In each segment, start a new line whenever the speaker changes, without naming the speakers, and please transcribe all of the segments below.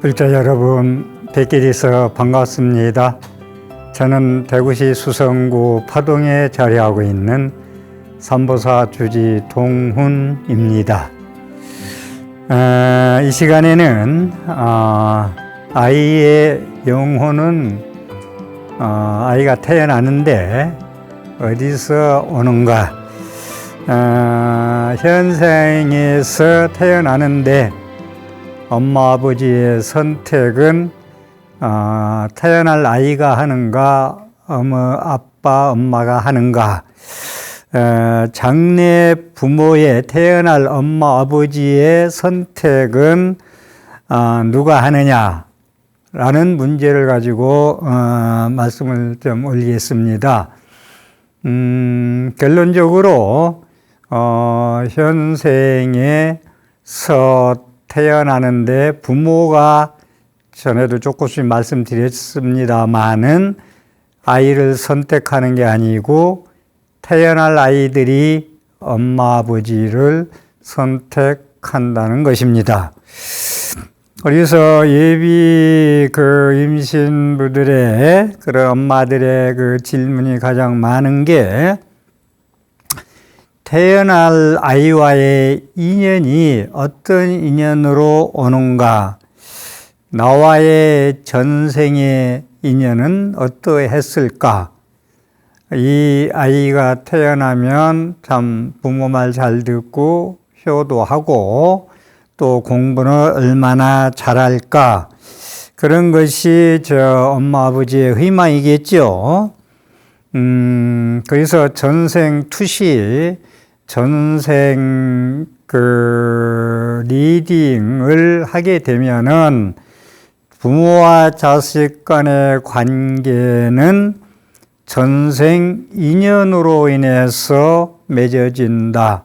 불자 여러분, 뵙게 돼서 반갑습니다. 저는 대구시 수성구 파동에 자리하고 있는 삼보사 주지 동훈입니다. 이 시간에는 아이의 영혼은 아이가 태어나는데 어디서 오는가, 현생에서 태어나는데 엄마 아버지의 선택은 태어날 아이가 하는가, 아빠 엄마가 하는가, 장래 부모의 태어날 엄마 아버지의 선택은 누가 하느냐라는 문제를 가지고 말씀을 좀 올리겠습니다. 결론적으로 현생에서 태어나는데 부모가, 전에도 조금씩 말씀드렸습니다마는 아이를 선택하는 게 아니고 태어날 아이들이 엄마 아버지를 선택한다는 것입니다. 그래서 예비 임신부들의 그런 엄마들의 질문이 가장 많은 게, 태어날 아이와의 인연이 어떤 인연으로 오는가, 나와의 전생의 인연은 어떠했을까, 이 아이가 태어나면 참 부모 말 잘 듣고 효도하고 또 공부는 얼마나 잘할까, 그런 것이 엄마 아버지의 희망이겠죠. 그래서 전생 투시, 전생 리딩을 하게 되면은 부모와 자식 간의 관계는 전생 인연으로 인해서 맺어진다.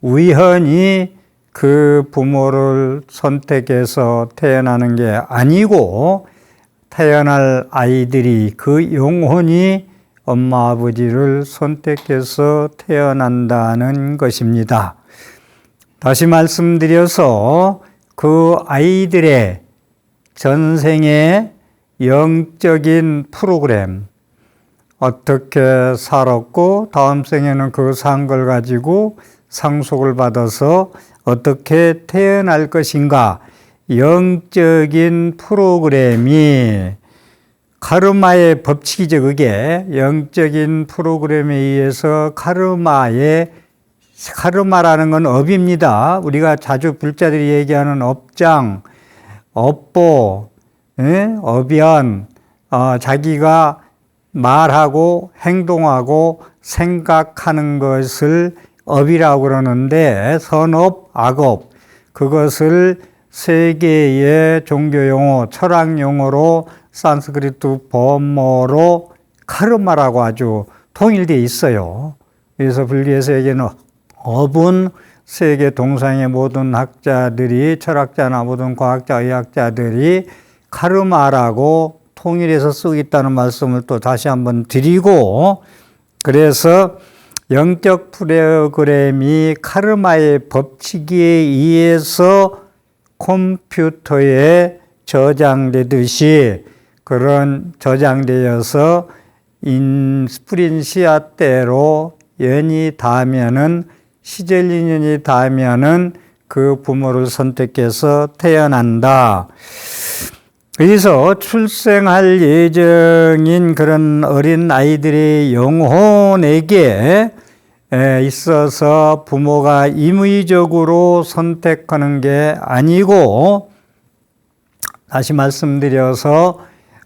우연히 그 부모를 선택해서 태어나는 게 아니고 태어날 아이들이 그 영혼이 엄마 아버지를 선택해서 태어난다는 것입니다. 다시 말씀드려서 그 아이들의 전생의 영적인 프로그램, 어떻게 살았고 다음 생에는 그 산 걸 가지고 상속을 받아서 어떻게 태어날 것인가, 영적인 프로그램이 카르마의 법칙이죠. 그게 영적인 프로그램에 의해서 카르마라는 건 업입니다. 우리가 자주 불자들이 얘기하는 업장, 업보, 업연, 자기가 말하고 행동하고 생각하는 것을 업이라고 그러는데, 선업, 악업, 그것을 세계의 종교용어, 철학용어로 산스크리트 번모로 카르마라고 아주 통일되어 있어요. 그래서 불교에서 얘기하는 업은 세계 동상의 모든 학자들이, 철학자나 모든 과학자, 의학자들이 카르마라고 통일해서 쓰고 있다는 말씀을 또 다시 한번 드리고, 그래서 영적 프로그램이 카르마의 법칙에 의해서 컴퓨터에 저장되듯이 그런 저장되어서 스프린 씨앗대로 연이 닿으면은, 시절 인연이 닿으면은 그 부모를 선택해서 태어난다. 그래서 출생할 예정인 그런 어린 아이들의 영혼에게 있어서 부모가 임의적으로 선택하는 게 아니고, 다시 말씀드려서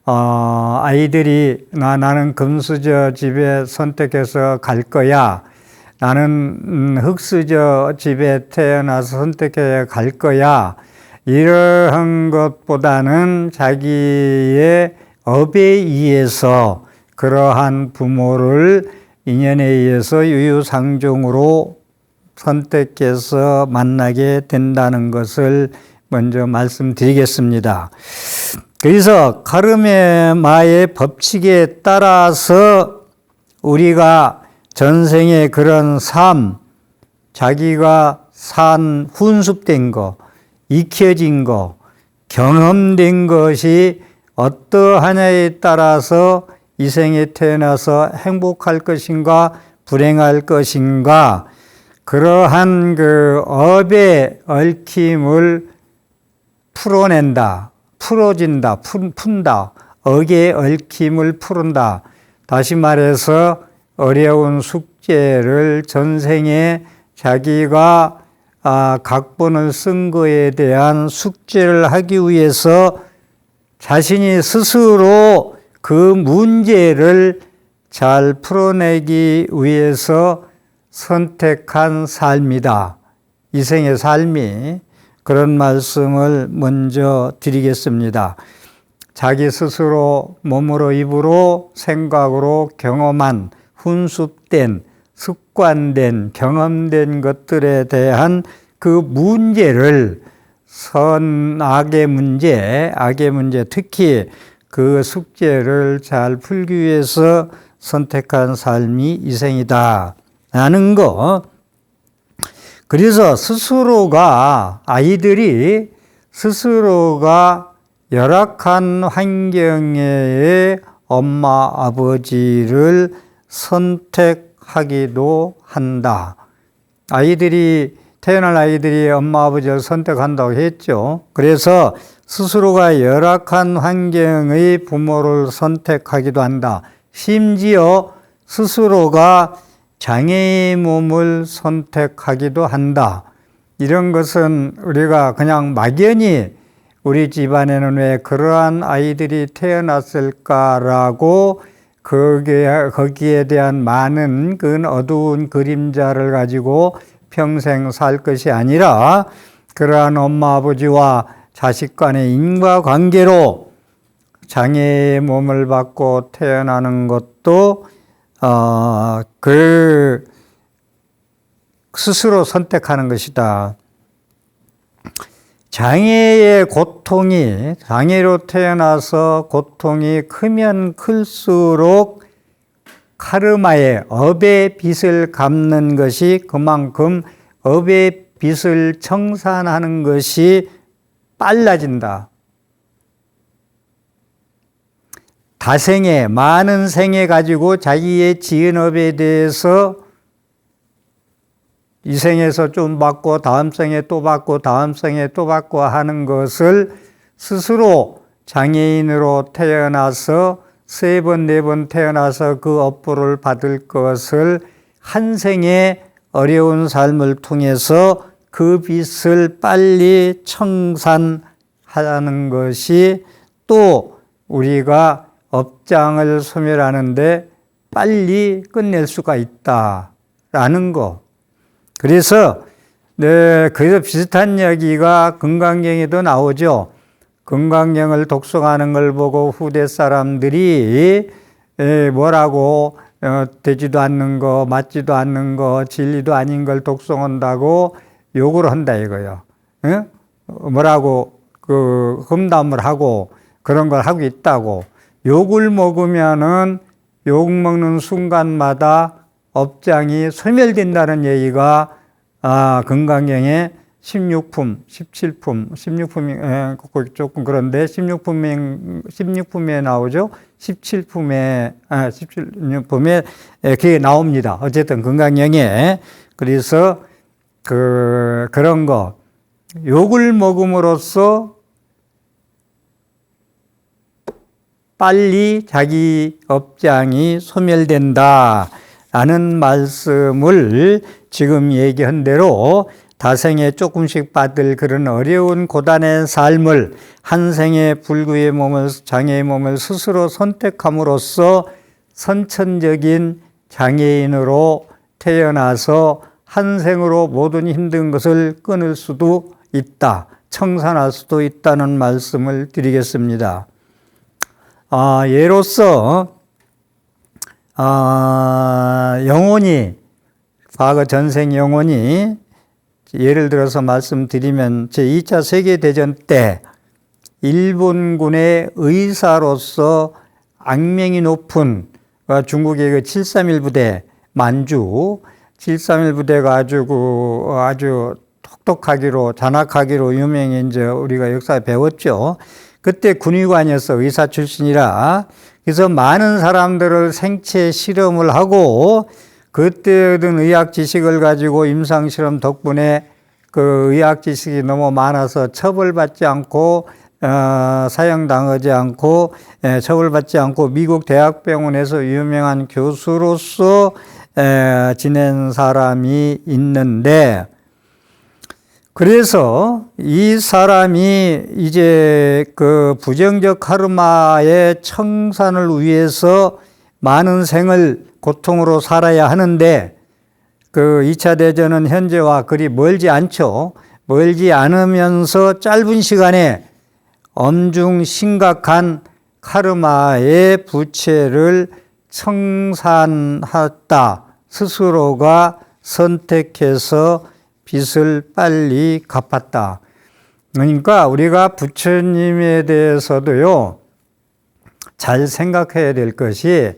아이들이 나는 금수저 집에 선택해서 갈 거야, 나는 흙수저 집에 태어나서 선택해 갈 거야, 이러한 것보다는 자기의 업에 의해서 그러한 부모를 인연에 의해서 유유상종으로 선택해서 만나게 된다는 것을 먼저 말씀드리겠습니다. 그래서 카르마의 법칙에 따라서 우리가 전생의 그런 삶, 자기가 산 훈습된 거, 익혀진 거, 경험된 것이 어떠하냐에 따라서 이 생에 태어나서 행복할 것인가 불행할 것인가, 그러한 그 업의 얽힘을 풀어낸다, 풀어진다, 푼다, 억의 얽힘을 푸른다. 다시 말해서 어려운 숙제를 전생에 자기가 각본을 쓴 거에 대한 숙제를 하기 위해서 자신이 스스로 그 문제를 잘 풀어내기 위해서 선택한 삶이다. 이 생의 삶이. 그런 말씀을 먼저 드리겠습니다. 자기 스스로 몸으로 입으로 생각으로 경험한 훈습된 습관된 경험된 것들에 대한 그 문제를 악의 문제 특히 그 숙제를 잘 풀기 위해서 선택한 삶이 이 생이다 라는 거. 그래서 아이들이 스스로가 열악한 환경의 엄마 아버지를 선택하기도 한다. 태어날 아이들이 엄마 아버지를 선택한다고 했죠. 그래서 스스로가 열악한 환경의 부모를 선택하기도 한다. 심지어 스스로가 장애의 몸을 선택하기도 한다. 이런 것은 우리가 그냥 막연히 우리 집안에는 왜 그러한 아이들이 태어났을까라고 거기에 대한 많은 그 어두운 그림자를 가지고 평생 살 것이 아니라, 그러한 엄마 아버지와 자식 간의 인과관계로 장애의 몸을 받고 태어나는 것도 스스로 선택하는 것이다. 장애로 태어나서 고통이 크면 클수록 카르마의 업의 빚을 갚는 것이, 그만큼 업의 빚을 청산하는 것이 빨라진다. 다생애, 많은 생애 가지고 자기의 지은 업에 대해서 이 생에서 좀 받고 다음 생에 또 받고 다음 생에 또 받고 하는 것을 스스로 장애인으로 태어나서 3번, 4번 태어나서 그 업보를 받을 것을 한 생의 어려운 삶을 통해서 그 빚을 빨리 청산하는 것이 또 우리가 업장을 소멸하는데 빨리 끝낼 수가 있다라는 거. 그래서 비슷한 이야기가 금강경에도 나오죠. 금강경을 독송하는 걸 보고 후대 사람들이 뭐라고 되지도 않는 거, 맞지도 않는 거, 진리도 아닌 걸 독송한다고 욕을 한다 이거요. 뭐라고 험담을 하고 그런 걸 하고 있다고. 욕을 먹으면은 욕 먹는 순간마다 업장이 소멸된다는 얘기가 금강경의 16품, 17품, 16품이 조금 그런데 16품에 나오죠. 17품에 그게 나옵니다. 어쨌든 금강경에. 그래서 그런 거 욕을 먹음으로써 빨리 자기 업장이 소멸된다 라는 말씀을 지금 얘기한 대로 다생에 조금씩 받을 그런 어려운 고단의 삶을 한 생의 불구의 몸을, 장애의 몸을 스스로 선택함으로써 선천적인 장애인으로 태어나서 한 생으로 모든 힘든 것을 끊을 수도 있다, 청산할 수도 있다는 말씀을 드리겠습니다. 예로서 영혼이, 과거 전생 영혼이 예를 들어서 말씀드리면 제2차 세계대전 때 일본군의 의사로서 악명이 높은 중국의 그 731 부대, 만주 731 부대가 아주 혹독하기로, 잔악하기로 유명해 이제 우리가 역사에 배웠죠. 그때 군의관이었어. 의사 출신이라. 그래서 많은 사람들을 생체 실험을 하고 그때 얻은 의학 지식을 가지고 임상 실험 덕분에 그 의학 지식이 너무 많아서 처벌받지 않고 사형당하지 않고 처벌받지 않고 미국 대학병원에서 유명한 교수로서 지낸 사람이 있는데, 그래서 이 사람이 이제 그 부정적 카르마의 청산을 위해서 많은 생을 고통으로 살아야 하는데, 그 2차 대전은 현재와 그리 멀지 않죠. 멀지 않으면서 짧은 시간에 엄중 심각한 카르마의 부채를 청산했다. 스스로가 선택해서 빚을 빨리 갚았다. 그러니까 우리가 부처님에 대해서도요, 잘 생각해야 될 것이,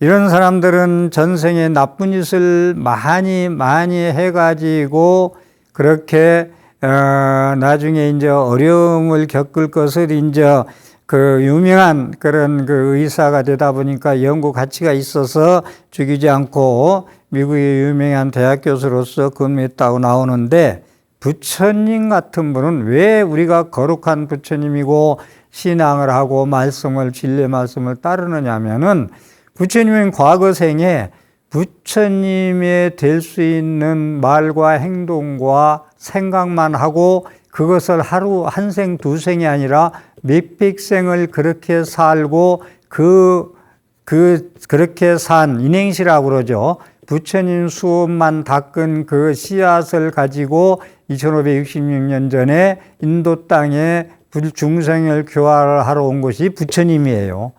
이런 사람들은 전생에 나쁜 짓을 많이 해가지고 그렇게 나중에 이제 어려움을 겪을 것을 이제 그 유명한 그런 그 의사가 되다 보니까 연구 가치가 있어서 죽이지 않고 미국의 유명한 대학 교수로서 근무했다고 나오는데, 부처님 같은 분은 왜 우리가 거룩한 부처님이고 신앙을 하고 말씀을, 진리의 말씀을 따르느냐 하면은, 부처님은 과거 생에 부처님이 될 수 있는 말과 행동과 생각만 하고 그것을 하루 한 생, 두 생이 아니라 몇백 생을 그렇게 살고 그렇게 산 인행시라고 그러죠. 부처님 수업만 닦은 그 씨앗을 가지고 2566년 전에 인도 땅에 중생을 교화를 하러 온 것이 부처님이에요.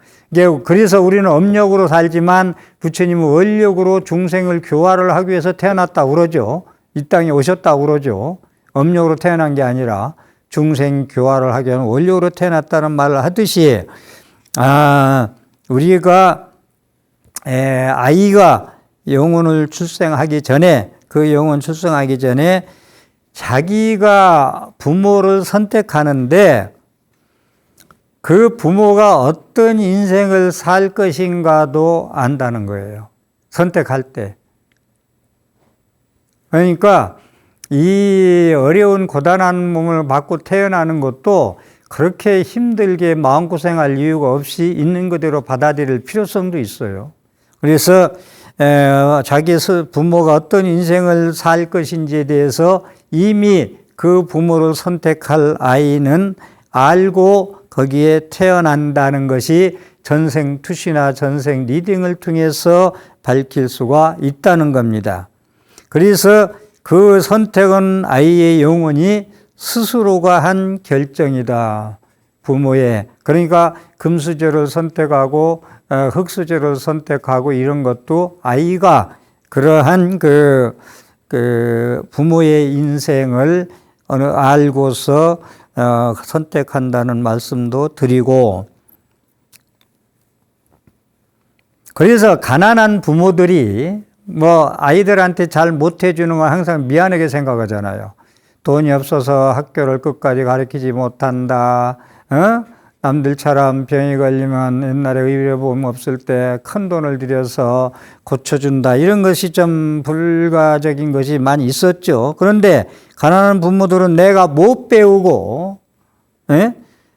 그래서 우리는 업력으로 살지만 부처님은 원력으로 중생을 교화를 하기 위해서 태어났다고 그러죠. 이 땅에 오셨다고 그러죠. 업력으로 태어난 게 아니라 중생 교화를 하기 위한 원력으로 태어났다는 말을 하듯이, 우리가 아이가 영혼을 출생하기 전에, 그 영혼 출생하기 전에 자기가 부모를 선택하는데 그 부모가 어떤 인생을 살 것인가도 안다는 거예요. 선택할 때. 그러니까 이 어려운 고단한 몸을 받고 태어나는 것도 그렇게 힘들게 마음고생할 이유가 없이 있는 그대로 받아들일 필요성도 있어요. 그래서 자기 부모가 어떤 인생을 살 것인지에 대해서 이미 그 부모를 선택할 아이는 알고 거기에 태어난다는 것이 전생 투시나 전생 리딩을 통해서 밝힐 수가 있다는 겁니다. 그래서 그 선택은 아이의 영혼이 스스로가 한 결정이다. 부모의. 그러니까 금수저를 선택하고 흙수저를 선택하고 이런 것도 아이가 그러한 그 부모의 인생을 알고서 선택한다는 말씀도 드리고, 그래서 가난한 부모들이 뭐 아이들한테 잘 못해주는 건 항상 미안하게 생각하잖아요. 돈이 없어서 학교를 끝까지 가르치지 못한다. 남들처럼 병이 걸리면 옛날에 의료보험 없을 때 큰 돈을 들여서 고쳐준다. 이런 것이 좀 불가적인 것이 많이 있었죠. 그런데 가난한 부모들은 내가 못 배우고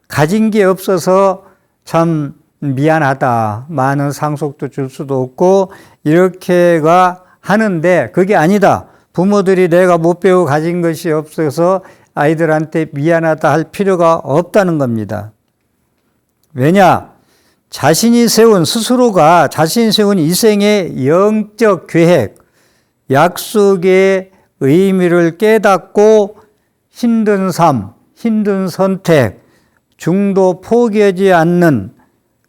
가진 게 없어서 참 미안하다. 많은 상속도 줄 수도 없고 이렇게가 하는데, 그게 아니다. 부모들이 내가 못 배우고 가진 것이 없어서 아이들한테 미안하다 할 필요가 없다는 겁니다. 왜냐? 스스로가 자신이 세운 이생의 영적 계획, 약속의 의미를 깨닫고 힘든 삶, 힘든 선택, 중도 포기하지 않는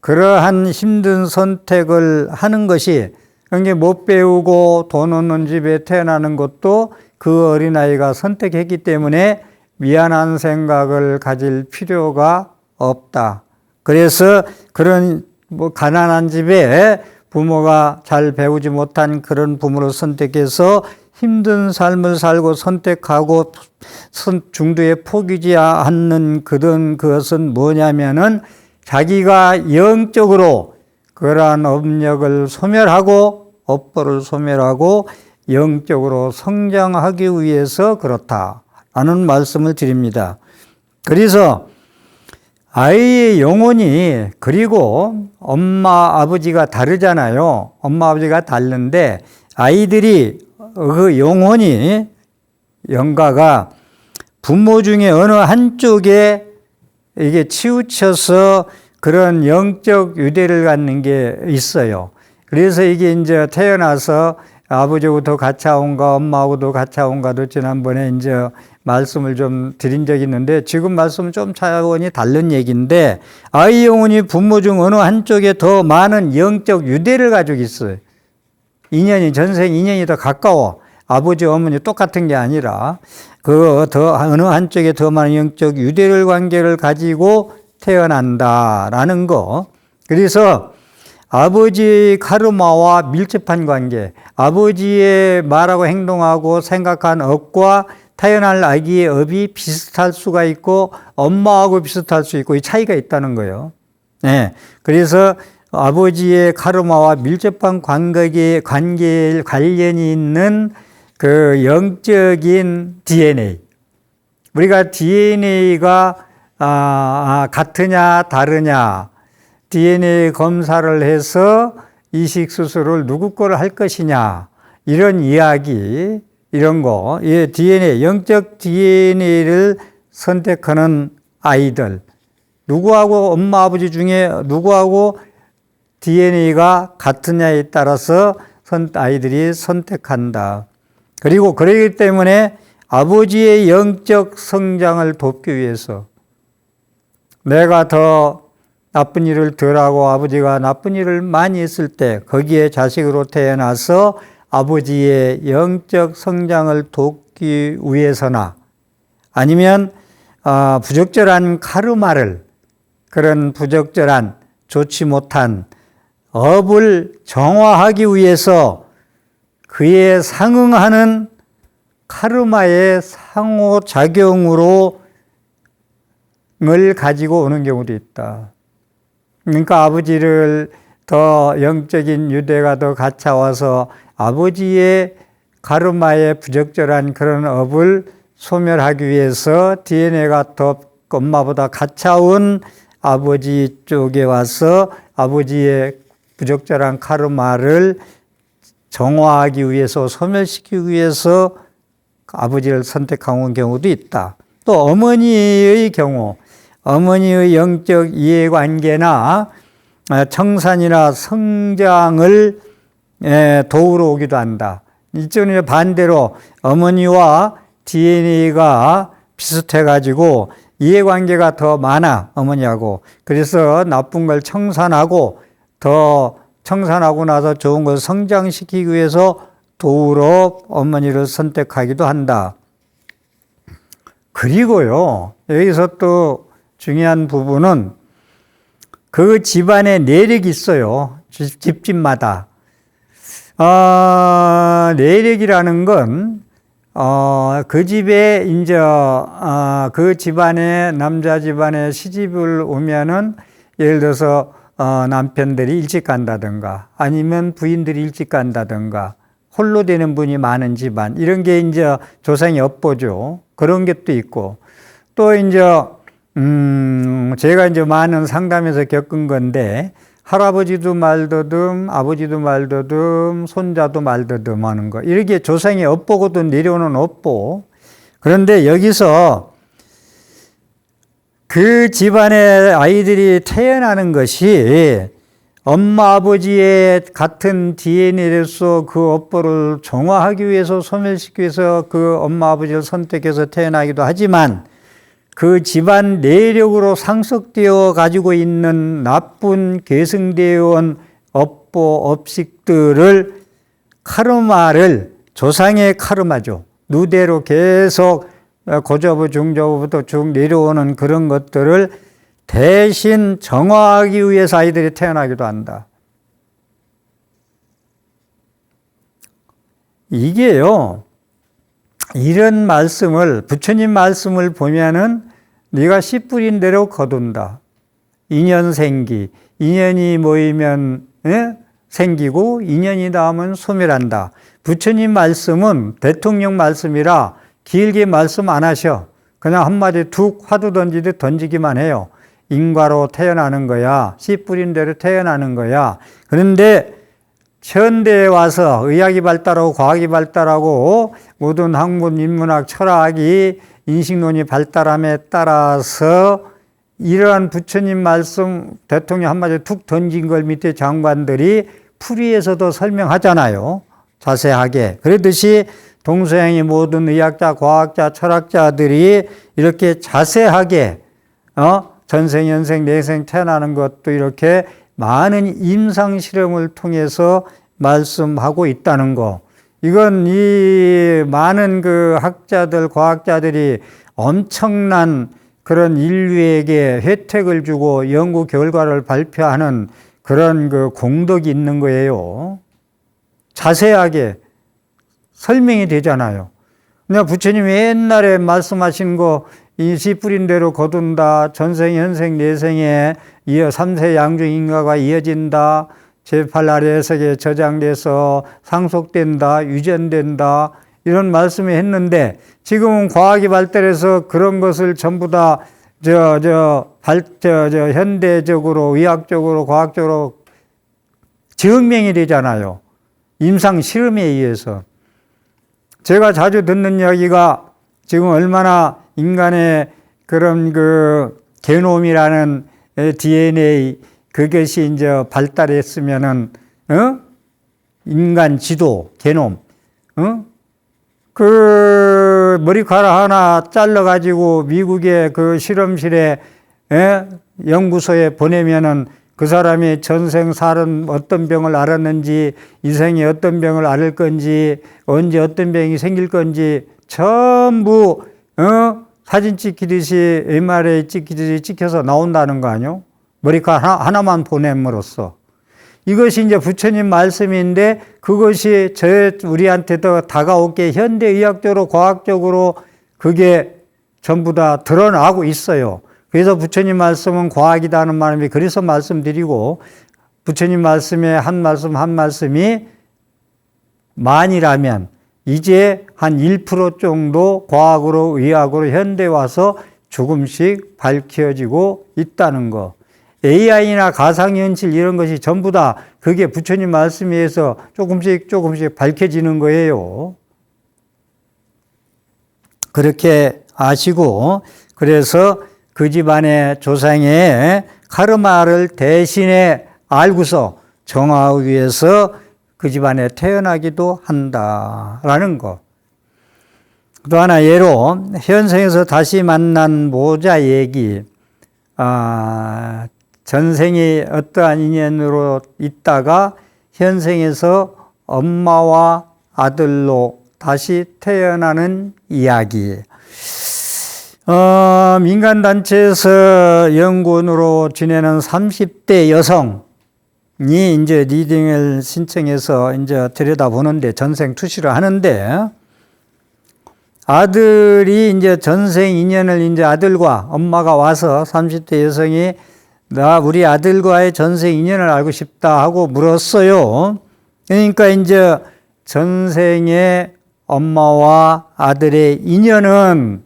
그러한 힘든 선택을 하는 것이, 그러니까 못 배우고 돈 없는 집에 태어나는 것도 그 어린아이가 선택했기 때문에 미안한 생각을 가질 필요가 없다. 그래서 그런 가난한 집에 부모가 잘 배우지 못한 그런 부모를 선택해서 힘든 삶을 살고 선택하고 중도에 포기지 않는 그것은 뭐냐면은 자기가 영적으로 그러한 업력을 소멸하고 업보를 소멸하고 영적으로 성장하기 위해서 그렇다라는 말씀을 드립니다. 그래서 아이의 영혼이, 그리고 엄마 아버지가 다르잖아요. 엄마 아버지가 다른데 아이들이 그 영혼이, 영가가 부모 중에 어느 한쪽에 이게 치우쳐서 그런 영적 유대를 갖는 게 있어요. 그래서 이게 이제 태어나서 아버지하고도 가차온가 엄마하고도 가차온가도 지난번에 이제 말씀을 좀 드린 적이 있는데, 지금 말씀은 좀 차원이 다른 얘기인데, 아이 영혼이 부모 중 어느 한쪽에 더 많은 영적 유대를 가지고 있어요. 전생 인연이 더 가까워. 아버지 어머니 똑같은 게 아니라 어느 한쪽에 더 많은 영적 유대를 관계를 가지고 태어난다라는 거. 그래서 아버지의 카르마와 밀접한 관계, 아버지의 말하고 행동하고 생각한 업과 태어날 아기의 업이 비슷할 수가 있고 엄마하고 비슷할 수 있고 이 차이가 있다는 거예요. 네. 그래서 아버지의 카르마와 밀접한 관련이 있는 그 영적인 DNA. 우리가 DNA가 같으냐 다르냐, DNA 검사를 해서 이식 수술을 누구 거를 할 것이냐, 이런 이야기, 이런 거, DNA, 영적 DNA를 선택하는 아이들, 누구하고 엄마 아버지 중에 누구하고 DNA가 같으냐에 따라서 아이들이 선택한다. 그리고 그러기 때문에 아버지의 영적 성장을 돕기 위해서 내가 더 나쁜 일을 덜 하고 아버지가 나쁜 일을 많이 했을 때 거기에 자식으로 태어나서 아버지의 영적 성장을 돕기 위해서나, 아니면 부적절한 카르마를, 그런 부적절한 좋지 못한 업을 정화하기 위해서 그에 상응하는 카르마의 상호작용으로 을 가지고 오는 경우도 있다. 그러니까 아버지를 더 영적인 유대가 더 갖춰와서 아버지의 카르마의 부적절한 그런 업을 소멸하기 위해서 DNA가 더 엄마보다 갖춰온 아버지 쪽에 와서 아버지의 부적절한 카르마를 정화하기 위해서, 소멸시키기 위해서 아버지를 선택한 경우도 있다. 또 어머니의 경우, 어머니의 영적 이해관계나 청산이나 성장을 도우러 오기도 한다. 이쪽은 반대로 어머니와 DNA가 비슷해가지고 이해관계가 더 많아, 어머니하고. 그래서 나쁜 걸 청산하고, 더 청산하고 나서 좋은 걸 성장시키기 위해서 도우러 어머니를 선택하기도 한다. 그리고요, 여기서 또 중요한 부분은 그 집안에 내력이 있어요. 집집마다. 내력이라는 건, 그 집에 이제, 그 집안에, 남자 집안에 시집을 오면은 예를 들어서, 남편들이 일찍 간다든가 아니면 부인들이 일찍 간다든가 홀로 되는 분이 많은 집안, 이런 게 이제 조상의 업보죠. 그런 것도 있고, 또 이제 제가 이제 많은 상담에서 겪은 건데, 할아버지도 말더듬, 아버지도 말더듬, 손자도 말더듬 하는 거, 이렇게 조상의 업보고도 내려오는 업보. 그런데 여기서 그 집안의 아이들이 태어나는 것이 엄마 아버지의 같은 DNA로서 그 업보를 정화하기 위해서, 소멸시키기 위해서 그 엄마 아버지를 선택해서 태어나기도 하지만, 그 집안 내력으로 상속되어 가지고 있는 나쁜 계승되어 온 업보, 업식들을, 카르마를, 조상의 카르마죠. 누대로 계속 고조부, 중조부부터 쭉 내려오는 그런 것들을 대신 정화하기 위해서 아이들이 태어나기도 한다. 이게요, 이런 말씀을, 부처님 말씀을 보면은 네가 씨 뿌린 대로 거둔다. 인연 생기, 인연이 모이면 생기고 인연이 닿으면 소멸한다. 부처님 말씀은 대통령 말씀이라 길게 말씀 안 하셔. 그냥 한마디 툭 화두 던지듯 던지기만 해요. 인과로 태어나는 거야. 씨 뿌린 대로 태어나는 거야. 그런데 현대에 와서 의학이 발달하고 과학이 발달하고 모든 학문, 인문학, 철학이 인식론이 발달함에 따라서 이러한 부처님 말씀 대통령 한마디 툭 던진 걸 밑에 장관들이 풀이에서도 설명하잖아요. 자세하게. 그러듯이 동서양의 모든 의학자, 과학자, 철학자들이 이렇게 자세하게 전생, 연생, 내생 태어나는 것도 이렇게 많은 임상 실험을 통해서 말씀하고 있다는 거. 이건 이 많은 그 학자들, 과학자들이 엄청난 그런 인류에게 혜택을 주고 연구 결과를 발표하는 그런 그 공덕이 있는 거예요. 자세하게 설명이 되잖아요. 그냥 부처님이 옛날에 말씀하신 거, 이 씨 뿌린 대로 거둔다. 전생, 현생, 내생에 이어 삼세 양중 인과가 이어진다. 제8아래석에 저장돼서 상속된다. 유전된다. 이런 말씀을 했는데 지금은 과학이 발달해서 그런 것을 전부 다 현대적으로, 의학적으로, 과학적으로 증명이 되잖아요. 임상 실험에 의해서. 제가 자주 듣는 이야기가 지금 얼마나 인간의 그런 그 게놈이라는 DNA 그것이 이제 발달했으면은 인간 지도 게놈 그 머리카락 하나 잘라 가지고 미국의 그 실험실에 연구소에 보내면은 그 사람이 전생 살은 어떤 병을 앓았는지, 이생에 어떤 병을 앓을 건지, 언제 어떤 병이 생길 건지 전부 사진 찍히듯이 MRI 찍히듯이 찍혀서 나온다는 거 아니요? 머리카락 하나만 보냄으로써. 이것이 이제 부처님 말씀인데 그것이 우리한테 더 다가오게 현대의학적으로 과학적으로 그게 전부 다 드러나고 있어요. 그래서 부처님 말씀은 과학이다는 말씀이 그래서 말씀드리고 부처님 말씀의 한 말씀 한 말씀이 만이라면 이제 한 1% 정도 과학으로 의학으로 현대에 와서 조금씩 밝혀지고 있다는 거. AI나 가상현실 이런 것이 전부 다 그게 부처님 말씀에 의해서 조금씩 밝혀지는 거예요. 그렇게 아시고 그래서 그 집안의 조상의 카르마를 대신에 알고서 정화하기 위해서 그 집안에 태어나기도 한다라는 거. 또 하나 예로 현생에서 다시 만난 모자 얘기. 전생이 어떠한 인연으로 있다가 현생에서 엄마와 아들로 다시 태어나는 이야기. 민간단체에서 연구원으로 지내는 30대 여성이 이제 리딩을 신청해서 이제 들여다보는데 전생 투시를 하는데 아들이 이제 전생 인연을 이제 아들과 엄마가 와서 30대 여성이 나 우리 아들과의 전생 인연을 알고 싶다 하고 물었어요. 그러니까 이제 전생의 엄마와 아들의 인연은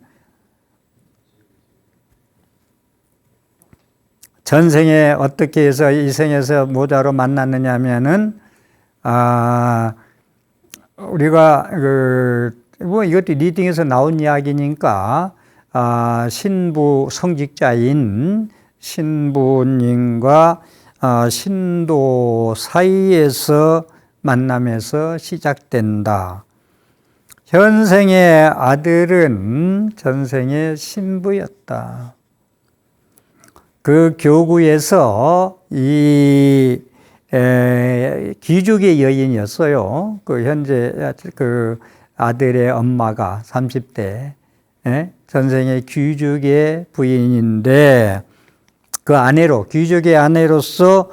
전생에 어떻게 해서 이 생에서 모자로 만났느냐 하면은 우리가 뭐 이것도 리딩에서 나온 이야기니까 신부 성직자인 신부님과 신도 사이에서 만남에서 시작된다. 현생의 아들은 전생의 신부였다. 그 교구에서 이 귀족의 여인이었어요. 그 현재 그 아들의 엄마가 30대 전생의 귀족의 부인인데 그 아내로 귀족의 아내로서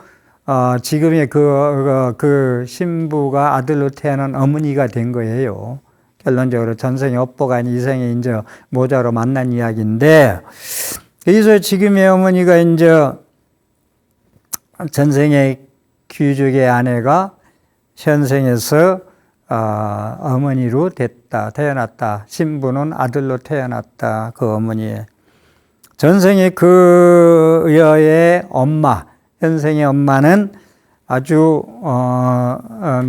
지금의 그 신부가 아들로 태어난 어머니가 된 거예요. 결론적으로 전생에 업보가 아닌 이생에 이제 모자로 만난 이야기인데, 그래서 지금의 어머니가 이제 전생에 귀족의 아내가 현생에서 어머니로 태어났다. 신부는 아들로 태어났다. 그 어머니의. 전생에 그 여의 엄마, 현생의 엄마는 아주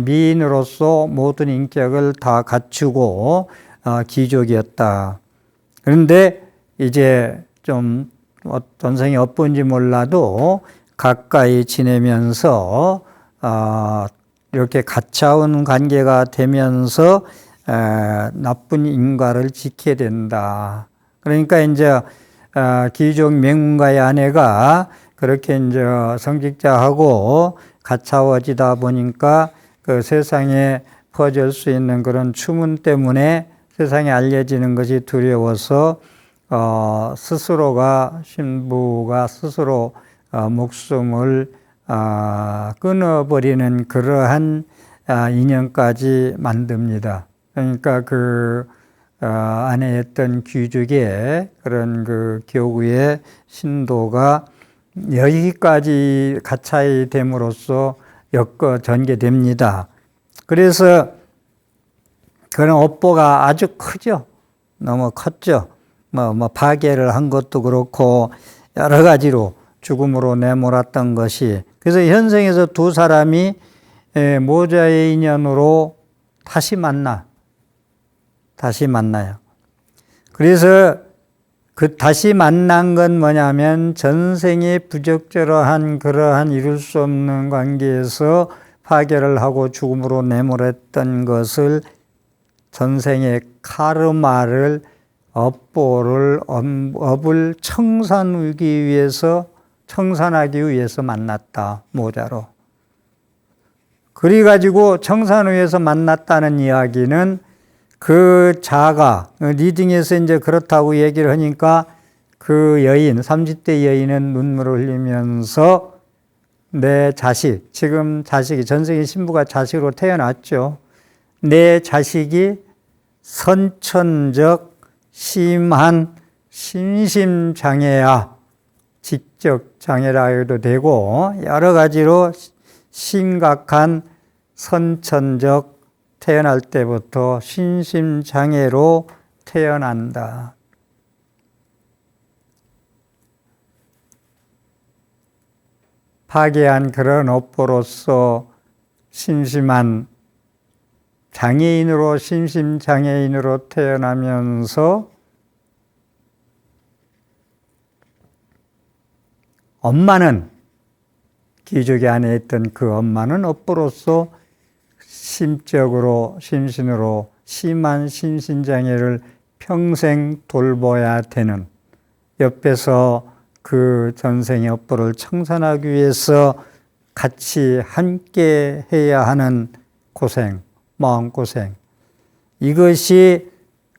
미인으로서 모든 인격을 다 갖추고 귀족이었다. 그런데 이제 좀 전생이 업본지 몰라도 가까이 지내면서 이렇게 가차운 관계가 되면서 나쁜 인과를 지켜야 된다. 그러니까 이제 귀족 명문가의 아내가 그렇게 이제 성직자하고 가차워지다 보니까 그 세상에 퍼질 수 있는 그런 추문 때문에 세상에 알려지는 것이 두려워서 신부가 스스로 목숨을 끊어버리는 그러한 인연까지 만듭니다. 그러니까 그 아내였던 귀족의 그런 그 교구의 신도가 여기까지 가차이 됨으로써 전개됩니다. 그래서 그런 업보가 아주 크죠. 너무 컸죠. 파괴를 한 것도 그렇고 여러 가지로 죽음으로 내몰았던 것이. 그래서 현생에서 두 사람이 모자의 인연으로 다시 만나요. 그래서 그 다시 만난 건 뭐냐면 전생에 부적절한 그러한 이룰 수 없는 관계에서 파괴를 하고 죽음으로 내몰았던 것을 전생의 카르마를 업을 청산하기 위해서 만났다. 모자로. 그래가지고 청산을 위해서 만났다는 이야기는 그 자가 리딩에서 이제 그렇다고 얘기를 하니까 그 여인, 30대 여인은 눈물을 흘리면서 내 자식, 지금 자식이 전생의 신부가 자식으로 태어났죠. 내 자식이 선천적 심한 심심장애야. 지적 장애라 해도 되고 여러 가지로 심각한 선천적 태어날 때부터 신심장애로 태어난다. 파괴한 그런 업보로서 심심한 장애인으로 심심장애인으로 태어나면서 엄마는 귀족의 안에 있던 그 엄마는 업보로서 심적으로 심신으로 심한 심신장애를 평생 돌봐야 되는 옆에서 그 전생의 업보를 청산하기 위해서 같이 함께 해야 하는 고생, 마음고생. 이것이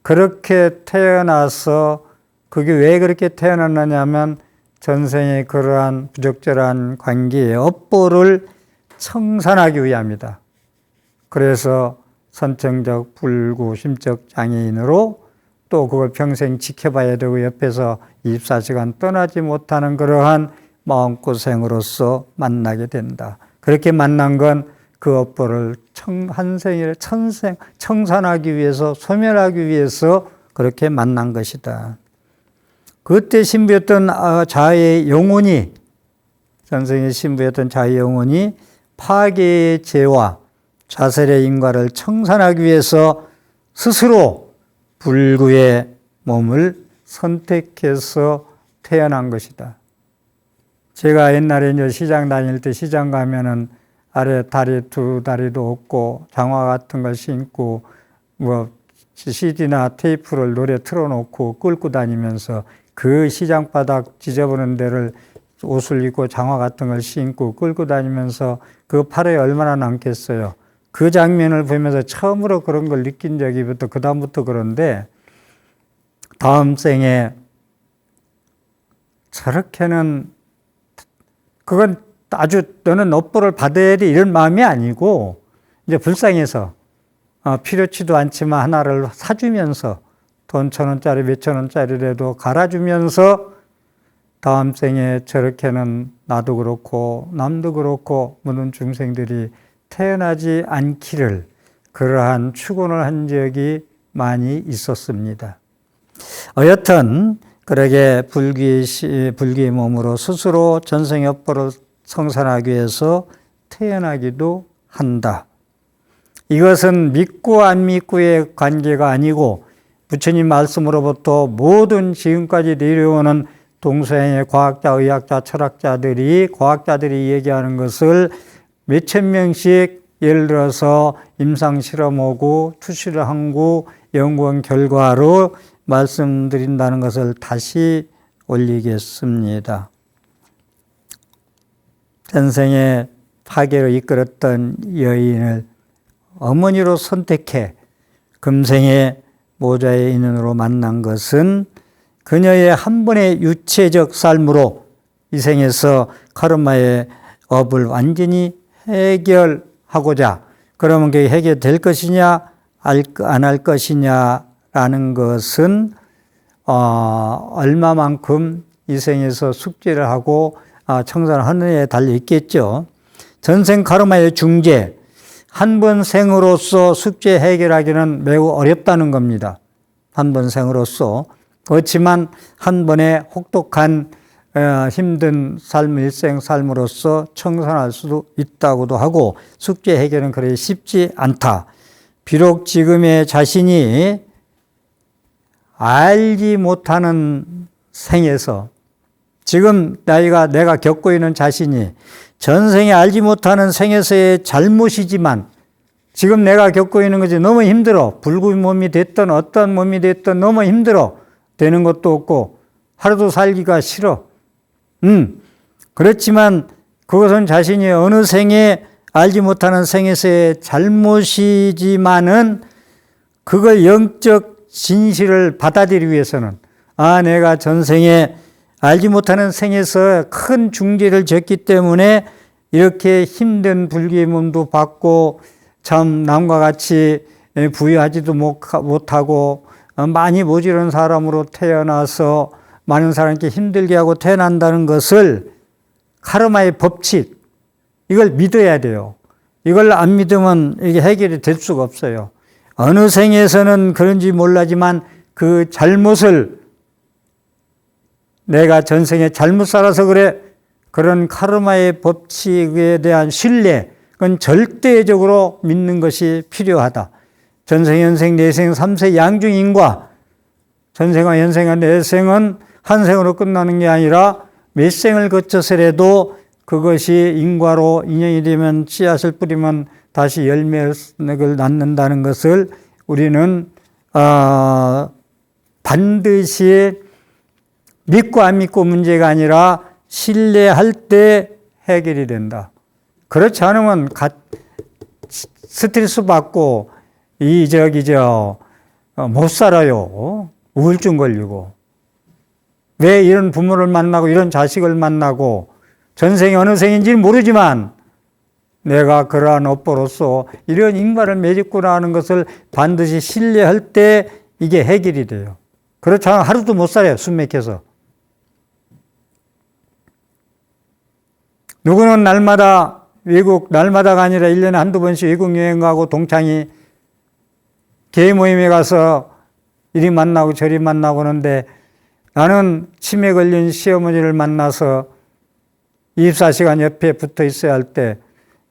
그렇게 태어나서 그게 왜 그렇게 태어났느냐면 전생의 그러한 부적절한 관계의 업보를 청산하기 위함이다. 그래서 선천적 불구 심적 장애인으로 또 그걸 평생 지켜봐야 되고 옆에서 24시간 떠나지 못하는 그러한 마음고생으로서 만나게 된다. 그렇게 만난 건 그 업보를 청산하기 위해서, 소멸하기 위해서 그렇게 만난 것이다. 그때 신부였던 자의 영혼이, 전생의 신부였던 자의 영혼이 파괴의 죄와 자살의 인과를 청산하기 위해서 스스로 불구의 몸을 선택해서 태어난 것이다. 제가 옛날에 이제 시장 다닐 때 시장 가면은 아래 두 다리도 없고 장화 같은 걸 신고 CD나 테이프를 노래 틀어놓고 끌고 다니면서 그 시장 바닥 지저분한 데를 옷을 입고 장화 같은 걸 신고 끌고 다니면서 그 팔에 얼마나 남겠어요. 그 장면을 보면서 처음으로 그런 걸 느낀 적이부터 그다음부터 그런데 다음 생에 저렇게는 그건 아주 너는 업보를 받아야 돼 이런 마음이 아니고 이제 불쌍해서 필요치도 않지만 하나를 사주면서 돈 1,000원짜리 몇천 원짜리라도 갈아주면서 다음 생에 저렇게는 나도 그렇고 남도 그렇고 모든 중생들이 태어나지 않기를 그러한 축원을 한 적이 많이 있었습니다. 여튼 그러게 불귀의 몸으로 스스로 전생여포를 성산하기 위해서 태어나기도 한다. 이것은 믿고 안 믿고의 관계가 아니고 부처님 말씀으로부터 모든 지금까지 내려오는 동서양의 과학자, 의학자, 철학자들이 과학자들이 얘기하는 것을 몇천 명씩 예를 들어서 임상실험하고 투실을 한고 연구한 결과로 말씀드린다는 것을 다시 올리겠습니다. 전생에 파괴로 이끌었던 여인을 어머니로 선택해 금생에 모자의 인연으로 만난 것은 그녀의 한 번의 유체적 삶으로 이 생에서 카르마의 업을 완전히 해결하고자, 그러면 그게 해결될 것이냐 안 할 것이냐라는 것은 얼마만큼 이 생에서 숙제를 하고 청산을 하느냐에 달려 있겠죠. 전생 카르마의 중재, 한 번 생으로서 숙제 해결하기는 매우 어렵다는 겁니다. 한 번 생으로서. 그렇지만 한 번의 혹독한 힘든 삶, 일생 삶으로서 청산할 수도 있다고도 하고 숙제 해결은 그리 쉽지 않다. 비록 지금의 자신이 알지 못하는 생에서 지금 내가 겪고 있는 자신이 전생에 알지 못하는 생에서의 잘못이지만 지금 내가 겪고 있는 것이 너무 힘들어. 불구의 몸이 됐든 어떤 몸이 됐든 너무 힘들어. 되는 것도 없고 하루도 살기가 싫어. 그렇지만 그것은 자신이 어느 생에 알지 못하는 생에서의 잘못이지만은 그걸 영적 진실을 받아들이기 위해서는 내가 전생에 알지 못하는 생에서 큰 중죄를 졌기 때문에 이렇게 힘든 불귀의 몸도 받고 참 남과 같이 부유하지도 못하고 많이 모자란 사람으로 태어나서 많은 사람께 힘들게 하고 태어난다는 것을 카르마의 법칙, 이걸 믿어야 돼요. 이걸 안 믿으면 이게 해결이 될 수가 없어요. 어느 생에서는 그런지 몰라지만 그 잘못을 내가 전생에 잘못 살아서 그래, 그런 카르마의 법칙에 대한 신뢰, 그건 절대적으로 믿는 것이 필요하다. 전생, 연생, 내생, 삼세 양중인과 전생과 연생과 내생은 한 생으로 끝나는 게 아니라 몇 생을 거쳐서라도 그것이 인과로 인연이 되면 씨앗을 뿌리면 다시 열매를 낳는다는 것을 우리는 반드시 믿고 안 믿고 문제가 아니라 신뢰할 때 해결이 된다. 그렇지 않으면 스트레스 받고 못 살아요. 우울증 걸리고. 왜 이런 부모를 만나고 이런 자식을 만나고 전생이 어느 생인지는 모르지만 내가 그러한 업보로서 이런 인과를 맺었구나 하는 것을 반드시 신뢰할 때 이게 해결이 돼요. 그렇지 않으면 하루도 못 살아요. 숨 막혀서. 누구는 날마다가 아니라 1년에 한두 번씩 외국 여행 가고 동창이 개 모임에 가서 이리 만나고 저리 만나고 하는데 나는 치매 걸린 시어머니를 만나서 24시간 옆에 붙어 있어야 할 때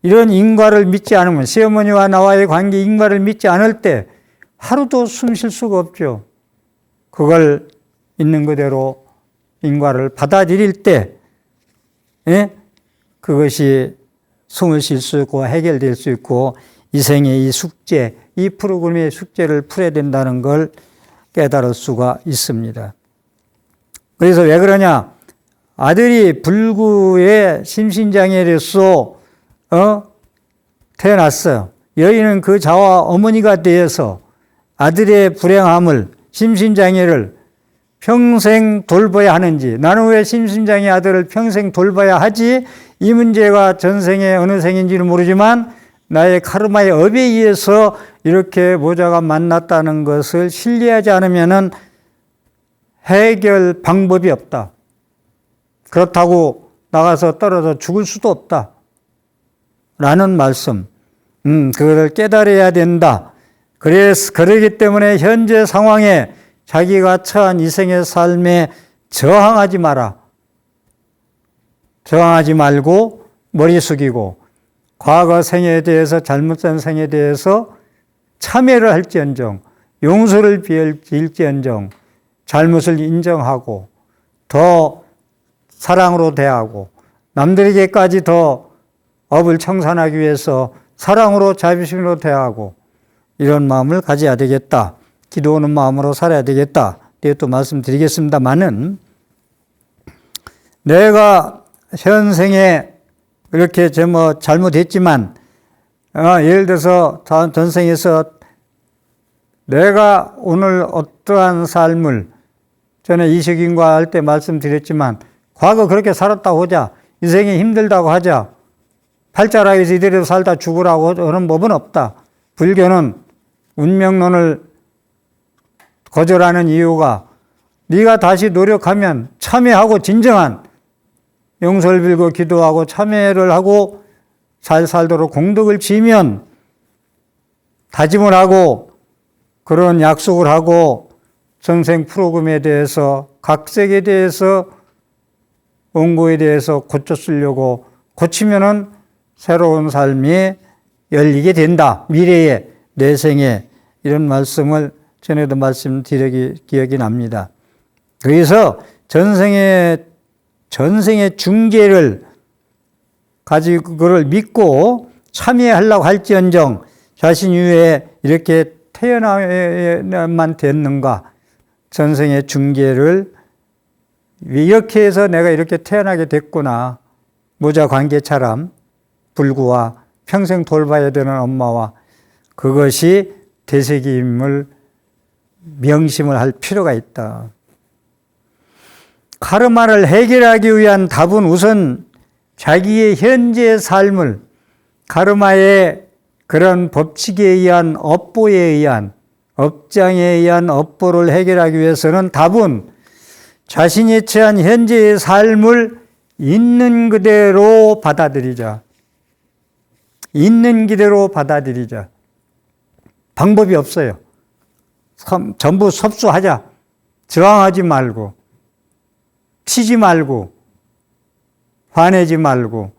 이런 인과를 믿지 않으면 시어머니와 나와의 관계 인과를 믿지 않을 때 하루도 숨 쉴 수가 없죠. 그걸 있는 그대로 인과를 받아들일 때 그것이 숨을 쉴 수 있고 해결될 수 있고 이 생의 이 숙제, 이 프로그램의 숙제를 풀어야 된다는 걸 깨달을 수가 있습니다. 그래서 왜 그러냐? 아들이 불구의 심신장애로서 태어났어요. 여인은 그 자와 어머니가 되어서 아들의 불행함을, 심신장애를 평생 돌봐야 하는지, 나는 왜 심신장애 아들을 평생 돌봐야 하지? 이 문제가 전생에 어느 생인지는 모르지만 나의 카르마의 업에 의해서 이렇게 모자가 만났다는 것을 신뢰하지 않으면은 해결 방법이 없다. 그렇다고 나가서 떨어져 죽을 수도 없다. 라는 말씀. 그걸 깨달아야 된다. 그러기 때문에 현재 상황에 자기가 처한 이생의 삶에 저항하지 마라. 저항하지 말고 머리 숙이고 과거 생에 대해서 잘못된 생에 대해서 참회를 할지언정 용서를 빌지언정 잘못을 인정하고 더 사랑으로 대하고 남들에게까지 더 업을 청산하기 위해서 사랑으로 자비심으로 대하고 이런 마음을 가져야 되겠다. 기도하는 마음으로 살아야 되겠다. 또 말씀드리겠습니다만은 내가 현생에 이렇게 잘못했지만 예를 들어서 전생에서 내가 오늘 어떠한 삶을 전에 이식인과 할 때 말씀드렸지만 과거 그렇게 살았다고 하자. 인생이 힘들다고 하자. 팔자락에서 이대로 살다 죽으라고 하는 법은 없다. 불교는 운명론을 거절하는 이유가 네가 다시 노력하면 참회하고 진정한 용서를 빌고 기도하고 참회를 하고 잘 살도록 공덕을 지으면 다짐을 하고 그런 약속을 하고 전생 프로그램에 대해서 각색에 대해서 원고에 대해서 고쳐 쓰려고 고치면은 새로운 삶이 열리게 된다. 미래에 내 생에 이런 말씀을 전에도 기억이 납니다. 그래서 전생의 중계를 가지고 그걸 믿고 참여하려고 할지언정 자신이 왜 이렇게 태어나야만 됐는가? 전생의 중계를 이렇게 해서 내가 이렇게 태어나게 됐구나. 모자 관계처럼 불구와 평생 돌봐야 되는 엄마와 그것이 되새김을 명심을 할 필요가 있다. 카르마를 해결하기 위한 답은 우선 자기의 현재의 삶을 카르마의 그런 법칙에 의한 업보에 의한 업장에 의한 업보를 해결하기 위해서는 답은 자신이 처한 현재의 삶을 있는 그대로 받아들이자. 있는 그대로 받아들이자. 방법이 없어요. 전부 섭수하자. 저항하지 말고 치지 말고 화내지 말고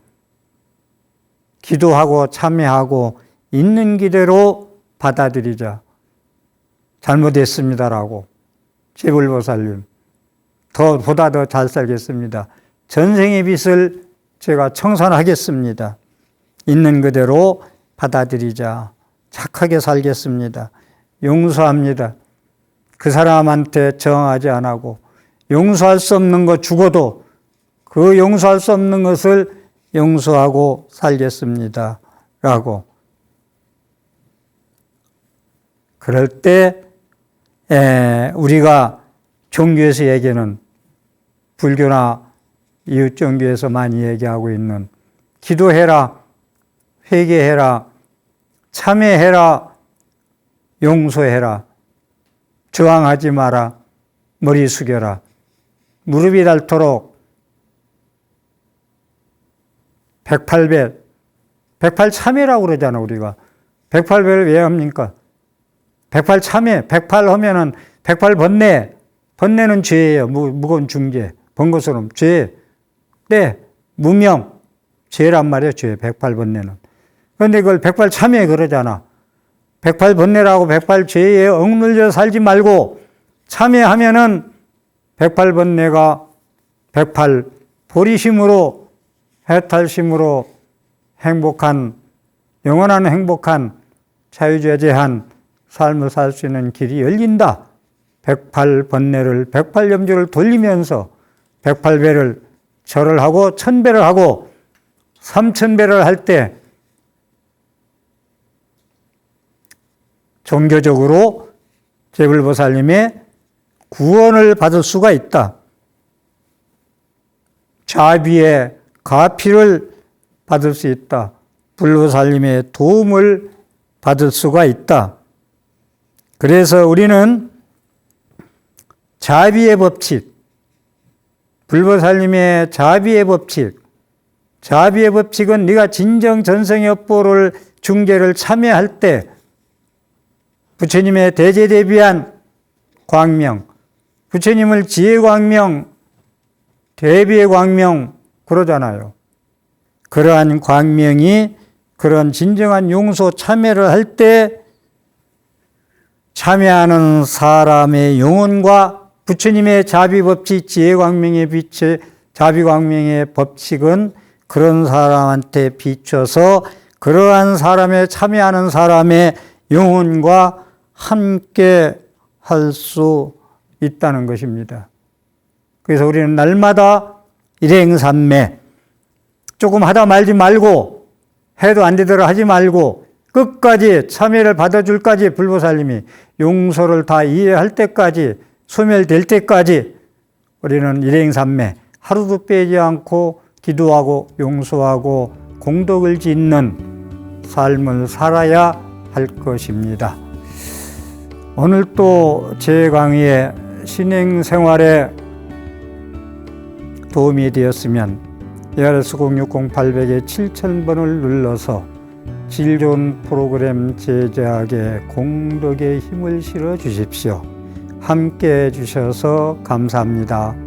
기도하고 참여하고 있는 그대로 받아들이자. 잘못했습니다라고. 제불보살님 보다 더 잘 살겠습니다. 전생의 빚을 제가 청산하겠습니다. 있는 그대로 받아들이자. 착하게 살겠습니다. 용서합니다. 그 사람한테 저항하지 않고 용서할 수 없는 것 죽어도 그 용서할 수 없는 것을 용서하고 살겠습니다. 라고. 그럴 때 우리가 종교에서 얘기하는 불교나 이웃종교에서 많이 얘기하고 있는 기도해라, 회개해라, 참회해라, 용서해라, 저항하지 마라, 머리 숙여라, 무릎이 닳도록 108배, 108참회라고 그러잖아, 우리가. 108배를 왜 합니까? 108참회, 108 하면은 108번뇌, 번뇌는 죄예요. 무거운 중죄, 번거스러움, 죄. 때, 무명, 죄란 말이에요, 죄, 108번뇌는. 그런데 그걸 108참회 그러잖아. 108번뇌라고 108죄에 억눌려 살지 말고 참회하면은 108번뇌가 108 보리심으로 해탈심으로 행복한 영원한 행복한 자유자재한 삶을 살 수 있는 길이 열린다. 108번뇌를 108염주를 돌리면서 108배를 절을 하고 1000배를 하고 3000배를 할 때 종교적으로 제불보살님의 구원을 받을 수가 있다. 자비의 가피를 받을 수 있다. 불보살님의 도움을 받을 수가 있다. 그래서 우리는 자비의 법칙, 불보살님의 자비의 법칙, 자비의 법칙은 네가 진정 전생여포를 중계를 참여할 때 부처님의 대제대비한 광명, 부처님을 지혜광명, 대비의 광명 그러잖아요. 그러한 광명이 그런 진정한 용서 참여를 할 때 참여하는 사람의 영혼과 부처님의 자비법칙, 지혜광명의 빛의 자비광명의 법칙은 그런 사람한테 비춰서 그러한 사람에 참여하는 사람의 영혼과 함께 할 수 있다는 것입니다. 그래서 우리는 날마다 일행삼매 조금 하다 말지 말고 해도 안 되더라 하지 말고 끝까지 참여를 받아줄까지 불보살님이 용서를 다 이해할 때까지 소멸될 때까지 우리는 일행삼매 하루도 빼지 않고 기도하고 용서하고 공덕을 짓는 삶을 살아야 할 것입니다. 오늘 또 제 강의의 신행생활에 도움이 되었으면 ARS 060-800에 7000번을 눌러서 질 좋은 프로그램 제작에 공덕의 힘을 실어 주십시오. 함께 해주셔서 감사합니다.